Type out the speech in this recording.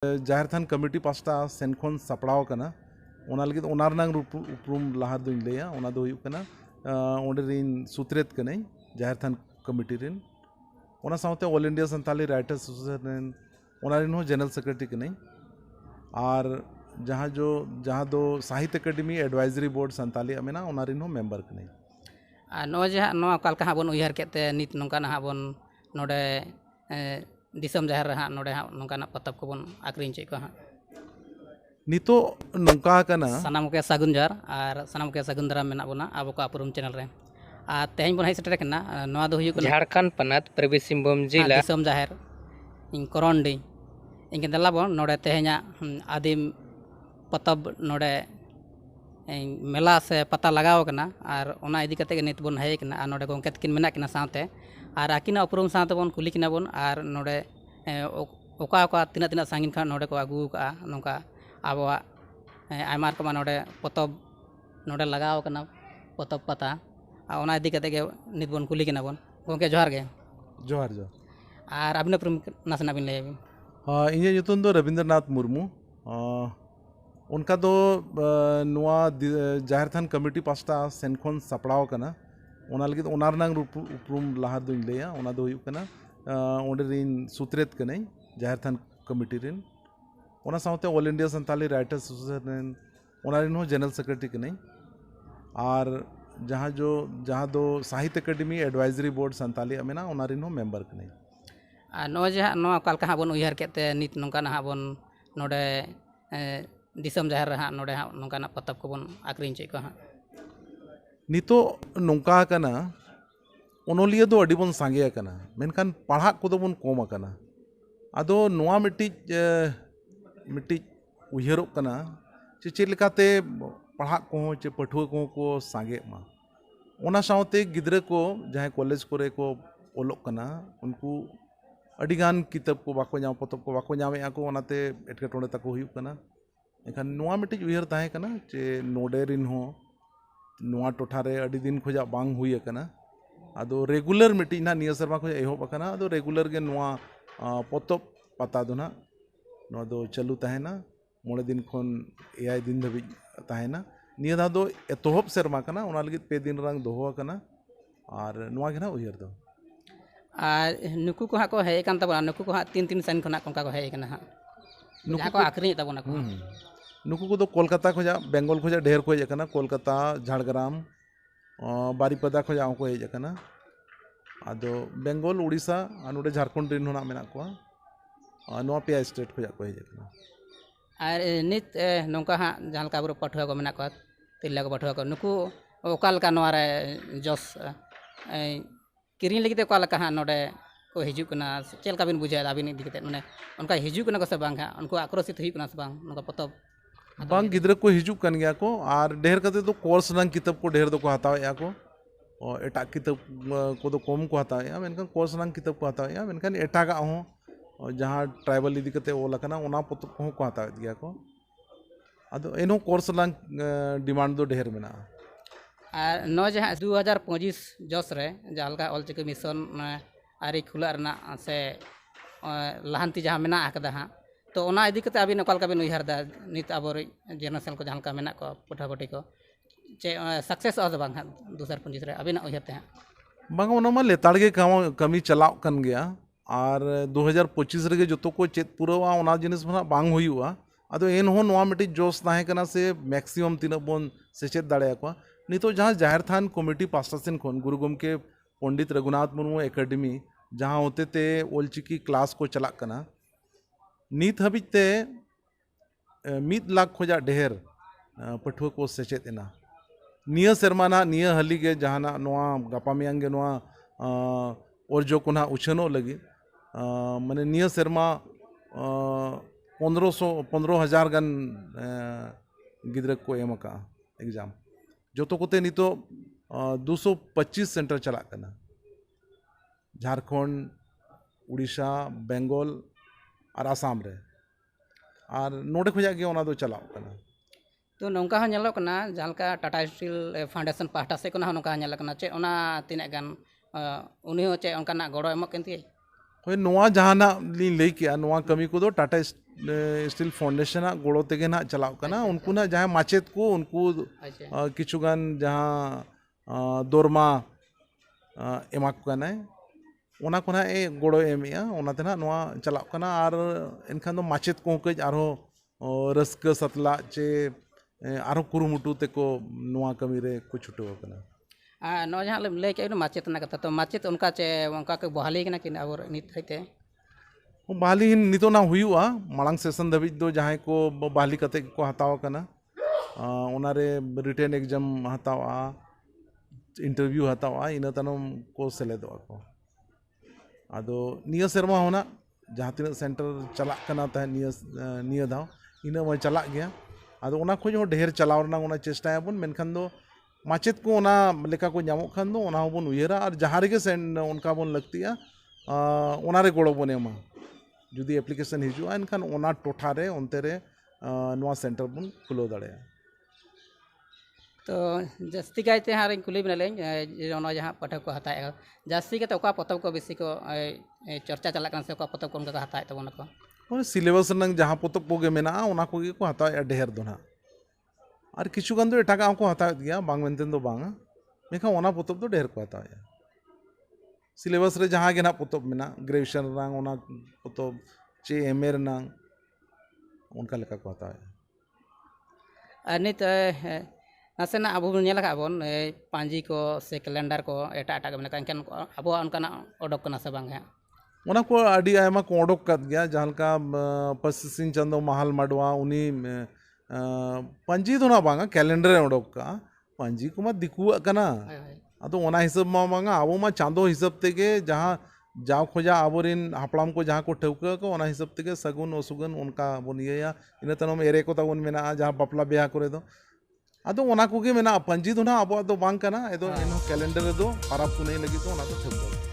जाहिर थान committee pasta Sen खन सापड़ाव कना ओना लगिद ओना रनांग उपरूम लाहा दुñ लैया ओना दो हुयुग कना ओंडे रिन सुत्रेत कनै जाहिर थान कमिटी रिन ओना साउते all India Santali writers association ओना रिन हो जनरल सेक्रेटरी कनै और जहाँ दो साहित्य अकादमी एडवाइजरी बोर्ड संताली मेना ओना रिन हो मेंबर कनै नो जे नो कालका हाँ बन उयहार केते नित नोंका हाँ बन नोडे दिसम जाहिर हाँ नोडे हाँ नोंका पतब को बन आक्रिन चे को हाँ नितो नोंका कना सनाम के सागुन जार और सनाम के सागुन दाराम मेना बना अब को अपरूम चैनल रे आ तेहन बन हाई सेटर कना नोआ दो हुयुग कना झारखंड पनत पूर्वी सिंहभूम जिला दिसम जाहिर इन करंडी इनके दला बन नोडे तेहना आदिम पतब नोडे मेला से पता लगाव कना और ओना इदी कते नित बन हेय कना नोडे गोंके तकिन मेना किना साथे और आकिना उपरूम साथे बन कुली किना बन और नोडे ओका ओका तिना सांगिन खान नोडे को आगू का नोंका आबवा आयमार कमा नोडे पतब नोडे लगाव कना पतब पता ओना इदी कते के नित बन कुली किना बन गोंके जोहार गे जोहार जो और अबिन उपरूम नासना बिन लय इᱧᱟᱹᱜ ᱧᱩᱛᱩᱢ ᱫᱚ रविंद्रनाथ मुर्मू उनका दो नुआ जाहिर थान कमिटी पास्टा सेन खन सापड़ाव कना ओना लगिद ओना रनांग उपरूम लाहा दुñ लैया ओना दो हुयुग कना ओंडे रिन सुत्रेत कनै जाहिर थान कमिटी रिन ओना साउते all India Santali writers association ओना रिन हो जनरल सेक्रेटरी कनै और जहाँ दो साहित्य अकादमी एडवाइजरी बोर्ड संताली मेना ओना रिन हो मेंबर कनै नो जे नो कालका हाँ बन उयहार केते नित नोंका हाँ बन नोडे दिसम जाहिर हाँ नोडे हाँ नोंका पतब को बन आक्रिन चे को हाँ नितो नोंका कना ओनोलिया दो अडी बन सांगे कना मेनखान पढ़ा को दो बन कम कना आदो नोआ मिट्टी उयहारो कना चे चेद लेकाते पढ़ा को चे पठुआ को सांगे मा ओना साउते गिद्रा को जहाँ कॉलेज करे को ओलोग कना उनको अडिगान किताब को बाको नाम पतब को बाको नामे को ओनाते एटकेटोड़े ताको हुयुग कना एखान नोआ मिट्टी उयहार ताहे कना चे नोडे रिन हो नोआ टोठा रे अडी दिन खोजा बांग हुई कना आदो रेगुलर मिट्टी ना निया सर्मा खोजा एहोब कना आदो रेगुलर के नोआ पतब पता दो ना नोआ दो चलू ताहेना मोड़े दिन खन एआई दिन धबी ताहेना निया दा दो एतोहब सर्मा कना ओना लगिद पे दिन रंग दोहो कना और नोआ के ना उयहार दो नुकु को हाँ को हेय कान तबना नुकु को हाँ तीन सन खना कोंका को हेय कना हाँ नुकु को आक्रिन तबना को नुकु को दो कोलकाता खोजा बेंगल खोजा ढेर को हेज कना कोलकाता झाड़ग्राम बारीपदा खोजा को हेज कना आदो बेंगल उड़ीसा और नोडे झारखंड रिन होना मेना को नोआ पे स्टेट खोजा को हेज कना और नित नोंका हाँ जहाँ लका बुरो पठुआ को मेना को तिल्ला को पठुआ को नुकु ओका लका नोआ रे जस किरिन लगिते ओका लका हाँ नोडे को हिजू कना चेलका बिन बुझाय आबिन इदी कते माने उनका हिजू कना को से बांग हाँ उनको आक्रोशित हुई कना से बांग उनका पतब बांग गिद्रा को हिजू कन गया को और ढेर कते तो कोर्स रंग किताब को ढेर दो को हतावे को और एटा किताब को दो कम को हतावे मेनखान कोर्स रंग किताब को हतावे मेनखान एटागा हो जहाँ ट्राइबल इदी कते ओला कना ओना पतब को हतावे गया को आदो एनो कोर्स रंग डिमांड दो ढेर मेना और नो जहाँ 2025 जस रे जहाँ लका ऑलचिकी मिशन आरी खुला रना से लहांती जहाँ मेना आकदा हाँ तो ओना इदी कते अबिन ओका लका बिन उयहार दा नित आबोर जेनरेशन को जहाँ लका मेना को पठापटी को चे सक्सेस अद बांग हाँ 2025 रे अबिन उयहार ते हाँ बांग ओना मा लेताड़ के कमी चलाव कन गया और 2025 रे जतो को चेत पुरावा ओना जिनिस मना बांग हुयुआ आदो एन हो नोआ मिट्टी जोश ताहे कना से मैक्सिमम तीन बन सेचेत दाड़े को नितो जहाँ जाहिर थान कमिटी पास्टा सेन खन गुरु गोमके पंडित रघुनाथ मुर्मू एकेडमी जहाँ होते ते ओलचिकी क्लास को चला कना नित हबिते 1 लाख खोजा ढेर पठुआ को सेचेत एना निया सेरमाना निया हली के जहाँ नोआ गापा मियांग के नोआ ओरजो को ना उछनो लगी माने निया सेरमा 15,000 गन गिद्रा को एम का एग्जाम जो तो कोते नितो 225 सेंटर चला कना झारखंड उड़ीसा बेंगल और आसाम रे और नोडे खोजा के ओना दो चलाव कना तो नौका हाँ कना जहाँ लका टाटा स्टील फाउंडेशन पाहटा से नौका चे ओना तीन गान उन्हीं चे उनका गड़ो एमक केंती ᱦᱳᱭ ᱱᱚᱣᱟ ᱡᱟᱦᱟᱱᱟᱜ ᱞᱤᱧ ᱞᱟᱹᱭ ᱠᱮᱜᱼᱟ ᱱᱚᱣᱟ ᱠᱟᱹᱢᱤ ᱠᱚᱫᱚ ᱴᱟᱴᱟ ᱥᱴᱤᱞ ᱯᱷᱟᱣᱩᱱᱰᱮᱥᱚᱱ ᱟᱜ ᱜᱚᱲᱚ ᱛᱮᱜᱮ ᱱᱟᱜ ᱪᱟᱞᱟᱜ ᱠᱟᱱᱟ ᱩᱱᱠᱩ ᱱᱟᱜ ᱡᱟᱦᱟᱸᱭ ᱢᱟᱪᱮᱫ ᱠᱚ ᱩᱱᱠᱩ ᱠᱤᱪᱷᱩᱜᱟᱱ ᱡᱟᱦᱟᱸ ᱫᱚᱨᱢᱟ ᱮᱢᱟ ᱠᱚ ᱠᱟᱱᱟᱭ ᱚᱱᱟ ko nag ᱮ ᱜᱚᱲᱚᱭ ᱮᱢᱮᱜᱼᱟ ᱚᱱᱟᱛᱮ ᱱᱟᱜ ᱱᱚᱣᱟ ᱪᱟᱞᱟᱜ ᱠᱟᱱᱟ ᱟᱨ ᱮᱱᱠᱷᱟᱱ ᱫᱚ ᱢᱟᱪᱮᱫ ᱠᱚᱦᱚᱸ ᱠᱟᱹᱡ ᱟᱨᱦᱚᱸ ᱨᱟᱹᱥᱠᱟᱹ ᱥᱟᱛᱞᱟᱜ ᱪᱮ ᱟᱨᱦᱚᱸ ᱠᱩᱨᱩᱢᱩᱴᱩ ᱛᱮᱠᱚ ᱱᱚᱣᱟ ᱠᱟᱹᱢᱤ ᱨᱮ ᱠᱚ ᱪᱷᱩᱴᱟᱹᱣ ᱟᱠᱟᱱᱟ ᱱᱚᱜᱼᱚᱭ ᱡᱟᱦᱟᱸ ᱞᱟᱹᱭ ᱠᱮᱜ ᱢᱟᱪᱮᱫ ᱨᱮᱱᱟᱜ ᱠᱟᱛᱷᱟ ᱛᱚ ᱢᱟᱪᱮᱫ ᱚᱱᱠᱟ ᱪᱮ ᱚᱱᱠᱟ ᱠᱚ ᱵᱚᱦᱟᱞᱤ ᱠᱟᱱᱟ ᱠᱤᱱ ᱟᱵᱚ ᱱᱤᱛ ᱦᱟᱹᱵᱤᱡ ᱛᱮ ᱵᱟᱦᱟᱞᱤ ᱱᱤᱛᱚᱜ ᱱᱟᱜ ᱦᱩᱭᱩᱜᱼᱟ ᱢᱟᱲᱟᱝ ᱥᱮᱥᱚᱱ ᱫᱷᱟᱹᱵᱤᱡ ᱫᱚ ᱡᱟᱦᱟᱸᱭ ᱠᱚ ᱵᱟᱦᱟᱞᱤ ᱠᱟᱛᱮ ᱠᱚ ᱦᱟᱛᱟᱣ ᱟᱠᱟᱱᱟ ᱚᱱᱟᱨᱮ ᱨᱤᱴᱮᱱ एग्जाम ᱦᱟᱛᱟᱣᱟ इंटरव्यू हतावा इन तनम को सेलेदों को आदो निया सेरमा होना जहाँ तीन सेंटर चला करना था निया दाव इना मैं चला गया आदो उना खोज हो ढेर चलाव रना उना चेष्टा है अपन मेनखान दो माचेत को उना लेका को जामो खान दो उना बन उयरा और जहाँ रे सेंट उनका बन लगती है उना रे गोड़ो बने मा जुदी एप्लीकेशन हिजुआ इनखान उना टोठा रे उनते रे नवा सेंटर बन खुलो दड़े तो जास्ती कायते हाँ कुली बना लें जहाँ पाठक को हताएगा जास्ती के तो पतब को बेसी को चर्चा चला से पतब को उनका हताए तब उनको सिलेबस नंग जहाँ पतब को गे मेना उना को गे को हताए ढेर दो ना और किछु गान दो एटागा को हताए दिया बांग मेंटेन दो बांगा मेखा उना पतब दो ढेर को हताए सिलेबस रे जहाँ गे ना पतब मेना ग्रेजुएशन रंग उना पतब चे एमए रंग उनका लेका को हताए नित नासेना अब बन पांजी को से कैलेंडर को एटा एटा मेना एनखान अब उनका ओडोक से बांग उना को अड़ी आयमा को ओडोक कर गया जहाँ का पसिसिन चंदो महल मडवा उनी पांजी तो ना बांगा कैलेंडर ओडोक का पांजी को मा दिकुआ कना अतो उना हिसाब मा बांगा अब मा चांदो हिसाब तेगे जहाँ जाओ खोजा आबोरिन हापड़ाम को जहाँ को ठेवका को उना हिसाब तेगे सगुन असुगन उनका बनिया इन तनम एरे को तबन मेना जहाँ बापला ब्याह करे दो अदो उना को गे मेना पंजी दो ना अब दो बांग कना एदो इन कैलेंडर दो पाराप को नहीं लगी तो उना तो ठेव दो